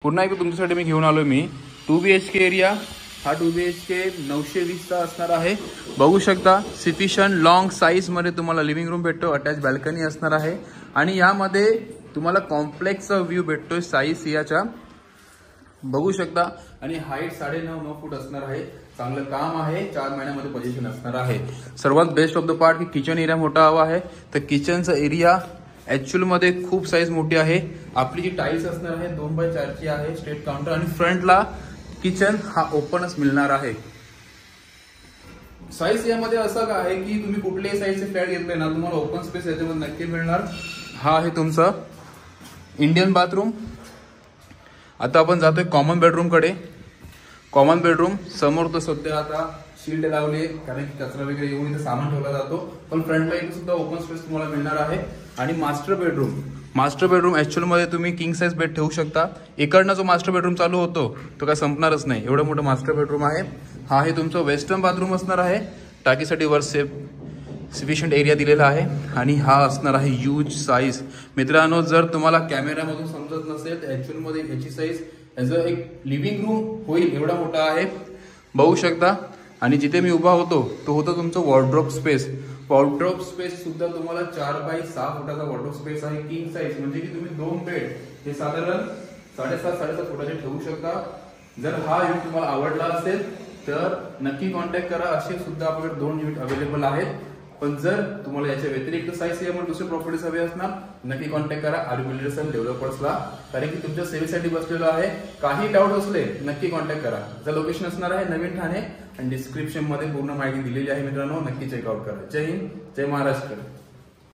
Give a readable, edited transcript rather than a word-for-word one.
पुन्हा एकदा तुमच्यासाठी मी घेऊन आलो मी 2 BHK एरिया। हा 2 BHK 920चा असणार आहे। बघू शकता सफिशियंट लॉंग साइज मध्ये तुम्हाला लिव्हिंग रूम भेटतो, अटॅच बाल्कनी असणार आहे आणि यामध्ये तुम्हाला कॉम्प्लेक्सचा व्ह्यू भेटतोय साइज याचा बघू शकता। आणि हाईट 9.5 फूट असणार आहे। चांगलं काम आहे, 4 महिन्यामध्ये पोझिशन असणार आहे। सर्वात बेस्ट ऑफ द पार्ट की किचन एरिया मोठा हवा आहे, तर किचनचा एरिया ऍक्च्युअल मध्ये खूप साइज मोठी आहे। आपली जी टाइल्स असणार आहे 2x4 ची आहे, स्ट्रेट काउंटर आणि फ्रंटला किचन हा ओपनच मिळणार आहे। साइज यामध्ये असं काय आहे की तुम्ही कुठल्याही साइजचे फ्लॅट घेतले ना तुम्हाला ओपन स्पेस याच्यामध्ये नक्की मिळणार। हा आहे तुमचा इंडियन बाथरूम। आता आपण जातोय कॉमन बेडरूम कडे। कॉमन बेडरूम समोर तर सध्या आता शील्ड लावली कारण की कचरा वगैरे येऊन इथे सामान ठेवला जातो, पण फ्रंटला इथे सुद्धा ओपन स्पेस तुम्हाला मिळणार आहे। आणि मास्टर बेडरूम ऍक्च्युअल मध्ये तुम्ही किंग साइज बेड ठेवू शकता। इकडनं जो मास्टर बेडरूम चालू होतो तो काय संपणारच नाही, एवढं मोठं मास्टर बेडरूम आहे। हा आहे तुमचं वेस्टर्न बाथरूम असणार आहे। टाकीसाठी वर सफिशियंट एरिया दिलेला आहे आणि हा असणार आहे ह्यूज साइज। मित्रांनो जर तुम्हाला कॅमेरामधून समजत नसेल तर ऍक्च्युअल मध्ये याची साइज ॲज अ एक लिव्हिंग रूम होईल एवढा मोठा आहे, बघू शकता। आणि जिथे मी उभा होतो तो होतो तुमचं वॉर्डरोब स्पेस। वॉर्डरोब स्पेस सुद्धा तुम्हाला 4x6 फुटाचा वॉर्डरोब स्पेस आहे, किंग साइज म्हणजे की तुम्ही 2 बेड हे साधारण 7.5 फुटाचे ठेवू शकता। जर हा युनिट तुम्हाला आवडला असेल तर नक्की कॉन्टॅक्ट करा। असे सुद्धा आपल्याकडे 2 युनिट अवेलेबल आहेत, पण जर तुम्हाला याच्या व्यतिरिक्त साइज यामुळे दुसरे प्रॉपर्टीज हवे असणार नक्की कॉन्टॅक्ट करा आर बिल्डर्स अँड डेव्हलपर्सला, कारण की तुमच्या सेवेसाठी बसलेलो आहे। काही डाऊट असले नक्की कॉन्टॅक्ट करा। जर लोकेशन असणार आहे नवीन ठाणे आणि डिस्क्रिप्शन मध्ये पूर्ण माहिती दिलेली आहे मित्रांनो, नक्की चेकआउट करा। जय हिंद, जय महाराष्ट्र।